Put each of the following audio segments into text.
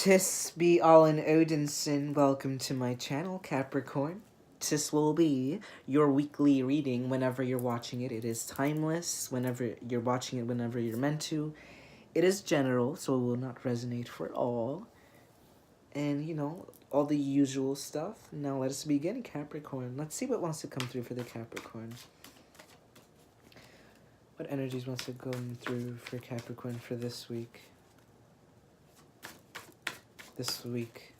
Tis be Olin Odinson. Welcome to my channel, Capricorn. Tis will be your weekly reading whenever you're watching it. It is timeless whenever you're watching it, whenever you're meant to. It is general, so it will not resonate for all. And, you know, all the usual stuff. Now let us begin, Capricorn. Let's see what wants to come through for the Capricorn. What energies wants to go through for Capricorn for this week? This week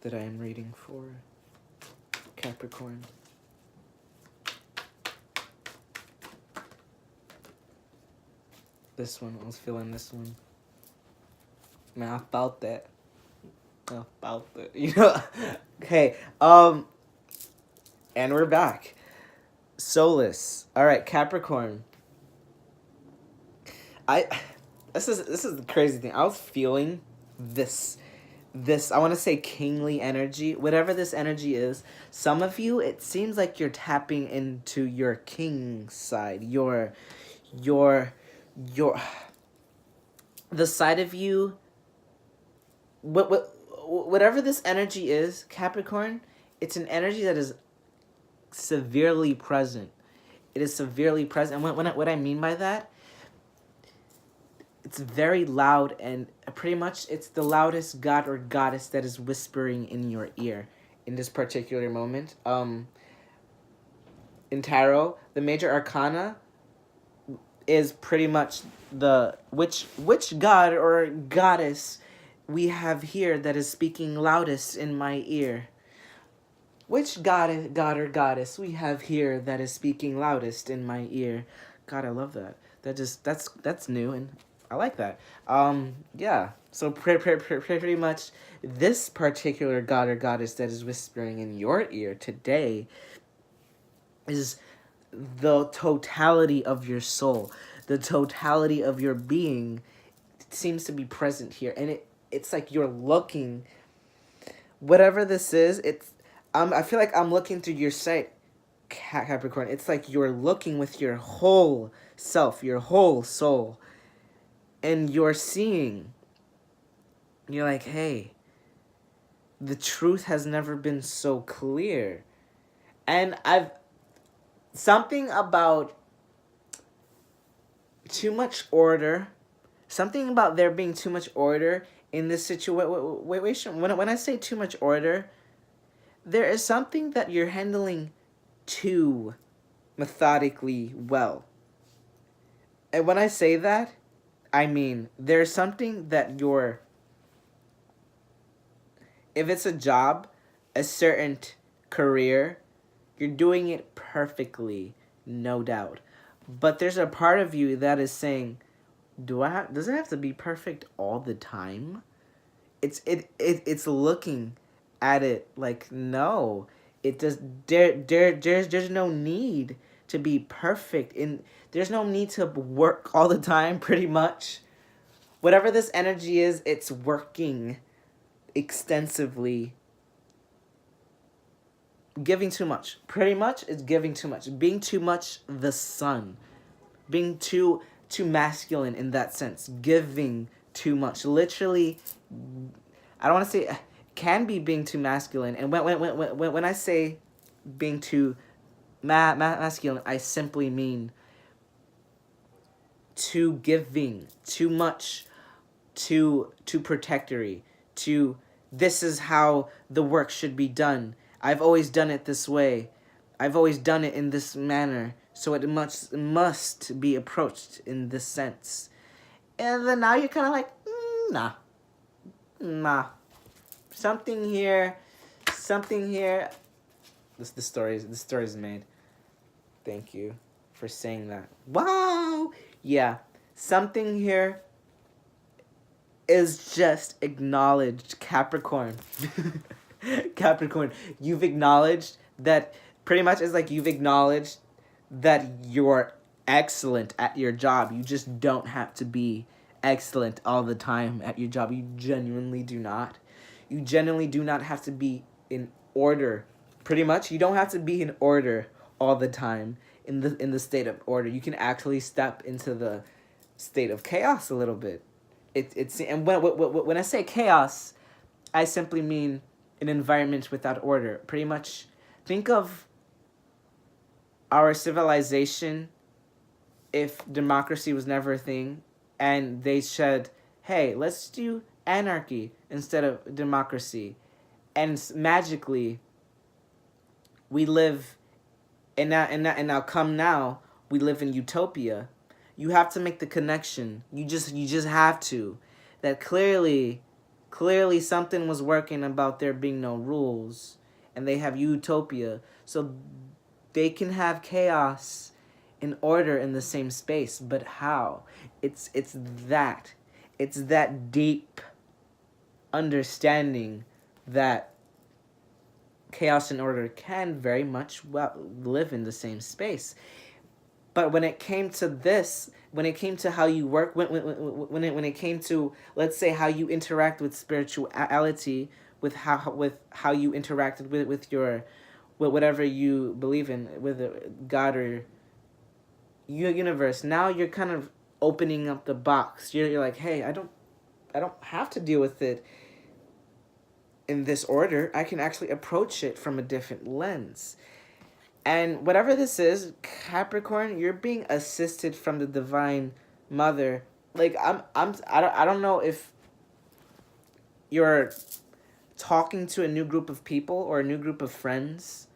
that I am reading for Capricorn. This one, I was feeling this one. Man, I felt that. You know? Okay, and we're back. Solace. Alright, Capricorn. This is the crazy thing. I was feeling this I want to say kingly energy, whatever this energy is. Some of you, it seems like you're tapping into your king side, your the side of you, whatever this energy is, Capricorn, it's an energy that is severely present. It is severely present. And what I mean by that, it's very loud, and pretty much it's the loudest god or goddess that is whispering in your ear in this particular moment. In tarot, the major arcana is pretty much the which god or goddess we have here that is speaking loudest in my ear. Which god or goddess we have here that is speaking loudest in my ear. God, I love that. That's new, and I like that. Yeah. So pretty much this particular god or goddess that is whispering in your ear today is the totality of your soul. The totality of your being seems to be present here. And it's like you're looking, whatever this is, I feel like I'm looking through your sight, Capricorn. It's like you're looking with your whole self, your whole soul. And you're seeing, you're like, hey, the truth has never been so clear. And something about too much order, something about there being too much order in this situation. When I say too much order, there is something that you're handling too methodically well. And when I say that, I mean, there's something that if it's a job, a certain career, you're doing it perfectly, no doubt. But there's a part of you that is saying, does it have to be perfect all the time? It's looking at it like, no, it does. There's no need to be perfect, there's no need to work all the time, pretty much. Whatever this energy is, it's working extensively. Giving too much. Pretty much, it's giving too much. Being too much the sun. Being too masculine in that sense. Giving too much. Literally, I don't want to say, can be being too masculine. And when I say being too masculine, I simply mean too giving, too much, too protectory, too, this is how the work should be done. I've always done it this way. I've always done it in this manner, so it must be approached in this sense. And then now you're kind of like, nah. Something here. The story is made. Thank you for saying that. Wow. Yeah. Something here is just acknowledged, Capricorn. Capricorn, you've acknowledged that, pretty much it's like you've acknowledged that you're excellent at your job. You just don't have to be excellent all the time at your job. You genuinely do not. You genuinely do not have to be in order. Pretty much, you don't have to be in order all the time in the state of order. You can actually step into the state of chaos a little bit. And when I say chaos, I simply mean an environment without order. Pretty much, think of our civilization if democracy was never a thing and they said, hey, let's do anarchy instead of democracy. And magically, we live, and now come now, we live in utopia. You have to make the connection. You just have to. That clearly something was working about there being no rules, and they have utopia. So they can have chaos and order in the same space, but how? It's that deep understanding that chaos and order can very much live in the same space. But when it came to this, when it came to how you work, when it came to, let's say, how you interact with spirituality, with how you interacted with your, with whatever you believe in, with God or universe, now you're kind of opening up the box. You're like, hey, I don't have to deal with it in this order. I can actually approach it from a different lens. And whatever this is, Capricorn, you're being assisted from the divine mother. Like I don't know if you're talking to a new group of people or a new group of friends.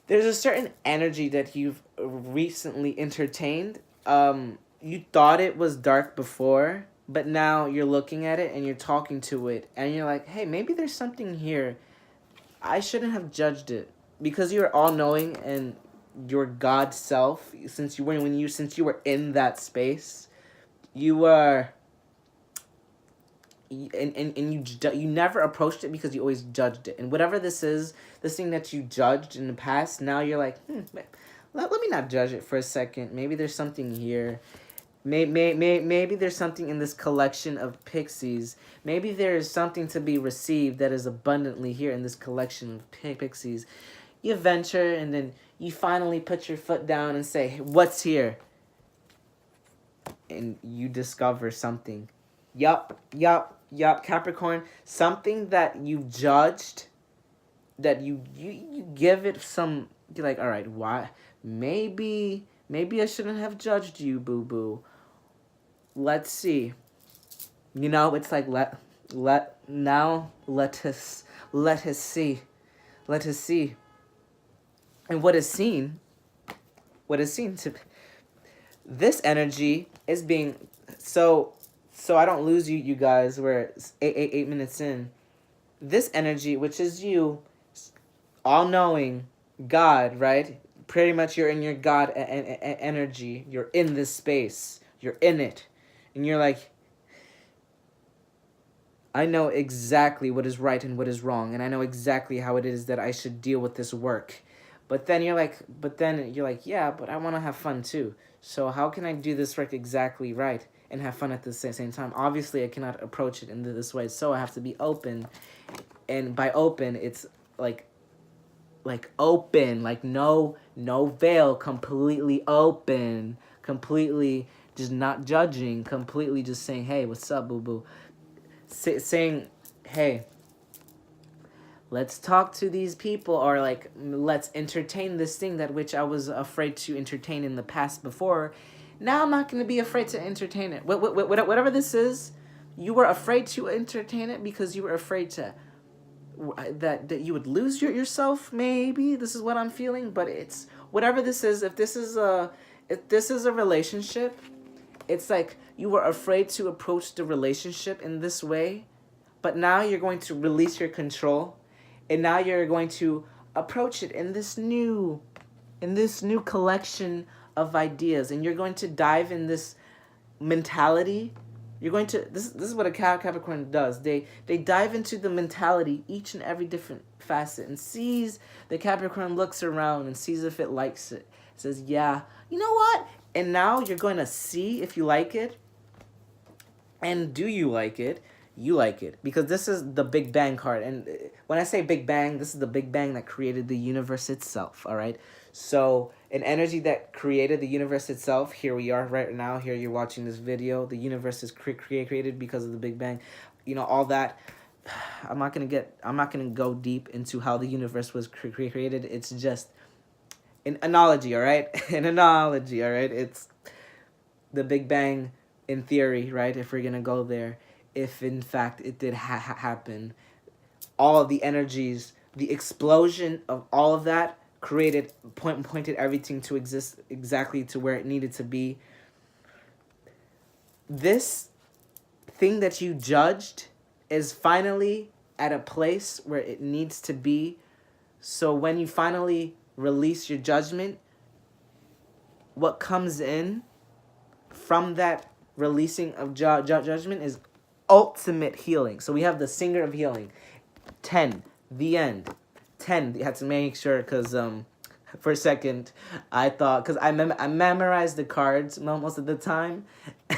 There's a certain energy that you've recently entertained. You thought it was dark before, but now you're looking at it and you're talking to it and you're like, hey, maybe there's something here. I shouldn't have judged it. Because you're all knowing and your God self, since you were in that space, you were, you never approached it because you always judged it. And whatever this is, this thing that you judged in the past, now you're like, let me not judge it for a second. Maybe there's something here. Maybe there's something in this collection of pixies. Maybe there is something to be received that is abundantly here in this collection of pixies. You venture and then you finally put your foot down and say, hey, what's here? And you discover something. Yup, Capricorn. Something that you judged, that you give it some, you're like, all right, why? Maybe I shouldn't have judged you, boo-boo. Let's see. It's like let us see. Let us see. And what is seen to this energy is being so I don't lose you guys. We're 8 minutes in. This energy, which is you, all knowing God, right? Pretty much you're in your God energy. You're in this space. You're in it. And you're like, I know exactly what is right and what is wrong, and I know exactly how it is that I should deal with this work. But then you're like, yeah, but I want to have fun too. So how can I do this work exactly right and have fun at the same time? Obviously, I cannot approach it in this way, so I have to be open. And by open, it's like open, like no veil, completely open, completely just not judging, completely just saying, hey, what's up, boo-boo? Saying, hey, let's talk to these people, or like, let's entertain this thing that which I was afraid to entertain in the past before. Now I'm not going to be afraid to entertain it. Whatever this is, you were afraid to entertain it because you were afraid to that you would lose yourself. Maybe this is what I'm feeling, but it's whatever this is. If this is a relationship, it's like you were afraid to approach the relationship in this way, but now you're going to release your control. And now you're going to approach it in this new collection of ideas, and you're going to dive in this mentality. You're going to this is what a Capricorn does. They dive into the mentality, each and every different facet, and sees the Capricorn looks around and sees if it likes it. Says, yeah, you know what? And now you're going to see if you like it, and do you like it? You like it, because this is the Big Bang card. And when I say Big Bang, this is the Big Bang that created the universe itself, all right? So an energy that created the universe itself, here we are right now, here you're watching this video. The universe is created because of the Big Bang. All that I'm not gonna go deep into how the universe was created. It's just an analogy, all right? An analogy, all right? It's the Big Bang in theory, right? If we're gonna go there, if in fact it did happen, all of the energies, the explosion of all of that created, pointed everything to exist exactly to where it needed to be. This thing that you judged is finally at a place where it needs to be. So when you finally release your judgment, what comes in from that releasing of judgment is ultimate healing. So we have the singer of healing. 10, the end. 10, you had to make sure, because for a second I thought, because I memorized the cards most of the time,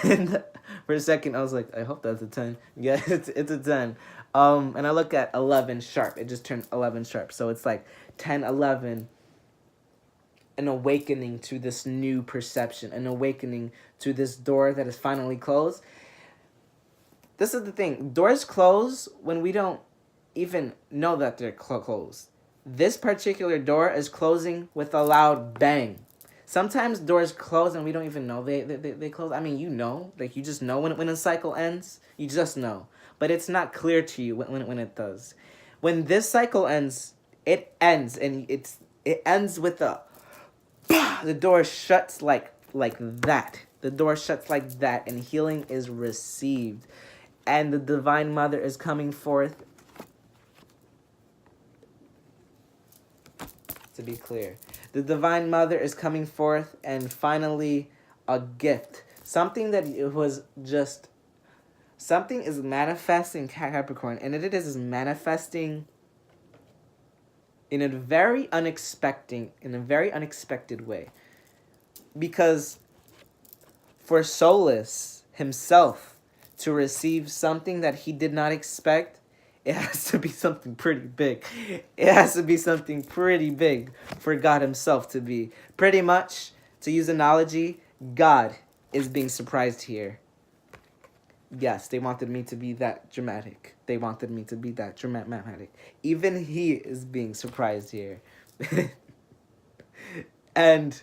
and for a second I was like, I hope that's a 10. Yeah, it's a 10. And I look at 11 sharp. It just turned 11 sharp. So it's like 10, 11, an awakening to this new perception, an awakening to this door that is finally closed. This is the thing. Doors close when we don't even know that they're closed. This particular door is closing with a loud bang. Sometimes doors close and we don't even know they close. I mean, you know. Like, you just know when a cycle ends. You just know. But it's not clear to you when it does. When this cycle ends, it ends. And it ends with a... The door shuts like that. The door shuts like that. And healing is received. And the Divine Mother is coming forth. To be clear, the Divine Mother is coming forth, and finally a gift. Something that it was just... Something is manifesting, Capricorn, and it is manifesting in a very unexpected way. Because for Solus himself to receive something that he did not expect, it has to be something pretty big. It has to be something pretty big for God himself to be. Pretty much, to use analogy, God is being surprised here. Yes, they wanted me to be that dramatic. They wanted me to be that dramatic. Even he is being surprised here. And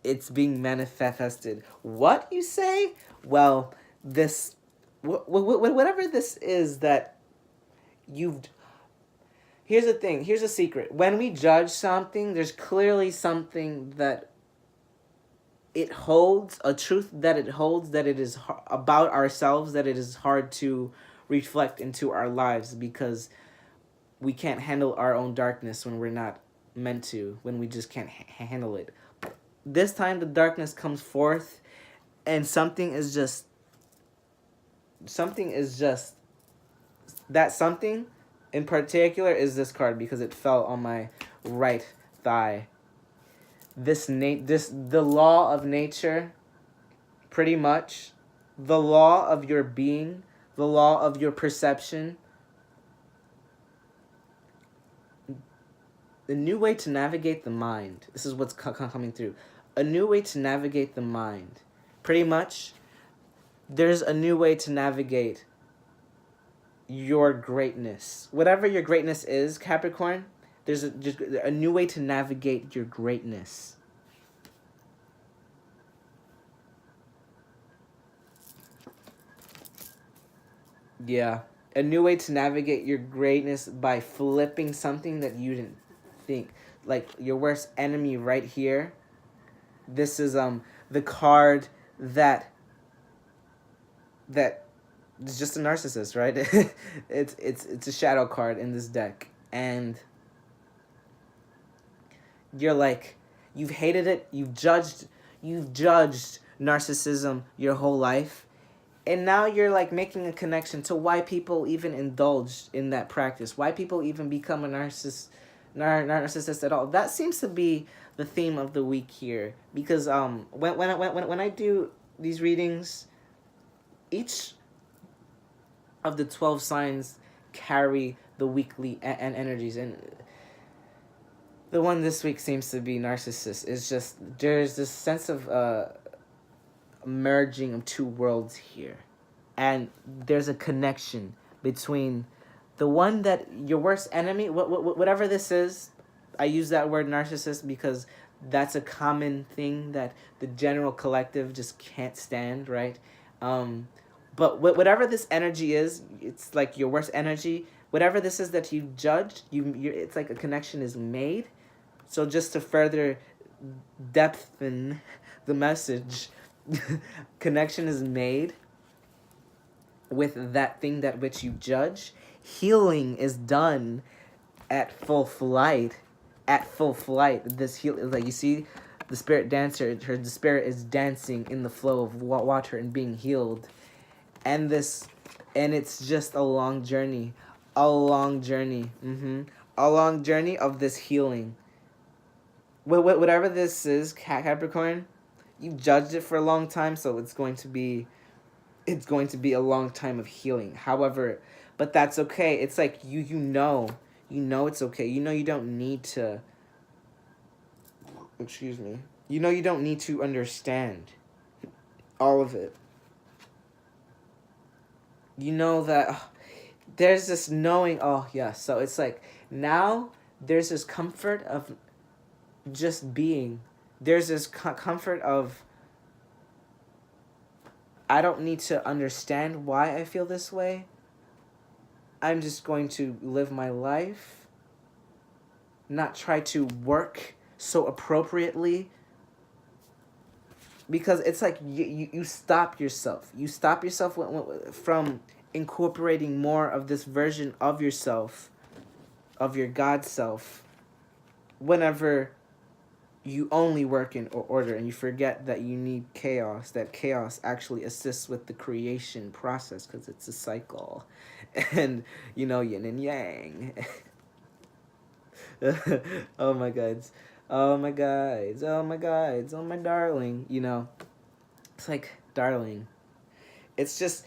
it's being manifested. What, you say? Well, this... whatever this is that you've... Here's the thing. Here's a secret. When we judge something, there's clearly something that it holds, a truth that it holds, that it is about ourselves, that it is hard to reflect into our lives because we can't handle our own darkness when we're not meant to, when we just can't handle it. This time the darkness comes forth and something is just... That something in particular is this card because it fell on my right thigh. The law of nature, pretty much, the law of your being, the law of your perception, a new way to navigate the mind. This is what's coming through. A new way to navigate the mind. Pretty much, there's a new way to navigate your greatness. Whatever your greatness is, Capricorn, there's just a new way to navigate your greatness. Yeah. A new way to navigate your greatness by flipping something that you didn't think. Like your worst enemy right here. This is the card that is just a narcissist, right? It's a shadow card in this deck. And you're like, you've hated it, you've judged narcissism your whole life. And now you're like making a connection to why people even indulge in that practice, why people even become a narcissist at all. That seems to be the theme of the week here, because when I do these readings, each of the 12 signs carry the weekly energies, and the one this week seems to be narcissist. It's just, there's this sense of merging of two worlds here. and there's a connection between the one that your worst enemy, whatever this is. I use that word narcissist because that's a common thing that the general collective just can't stand, right? But whatever this energy is, it's like your worst energy. Whatever this is that you judged, it's like a connection is made. So just to further depthen the message, connection is made with that thing that which you judge. Healing is done at full flight. At full flight, this heal, like you see, the spirit dancer, the spirit is dancing in the flow of water and being healed, and it's just a long journey, a long journey, a long journey of this healing. Whatever this is, Capricorn, you've judged it for a long time, so it's going to be a long time of healing. However, but that's okay. It's like you know it's okay. You know you don't need to, excuse me. You know you don't need to understand all of it. You know that there's this knowing, oh yeah, so it's like now there's this comfort of just being. There's this comfort of I don't need to understand why I feel this way. I'm just going to live my life, not try to work so appropriately, because it's like you stop yourself. You stop yourself from incorporating more of this version of yourself, of your God self, whenever you only work in order, and you forget that you need chaos, that chaos actually assists with the creation process because it's a cycle. And, yin and yang. Oh my gods. Oh my guys. Oh my guys. Oh my darling. It's like, darling. It's just,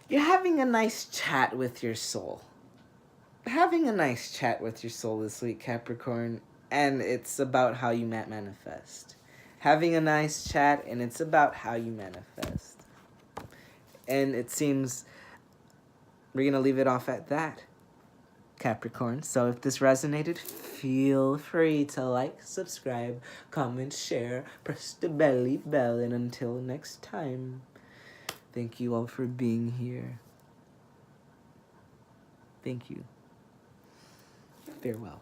you're having a nice chat with your soul. Having a nice chat with your soul this week, Capricorn. And it's about how you manifest. Having a nice chat, and it's about how you manifest. And it seems we're going to leave it off at that, Capricorn. So if this resonated, feel free to like, subscribe, comment, share, press the belly bell, and until next time, thank you all for being here. Thank you. Farewell.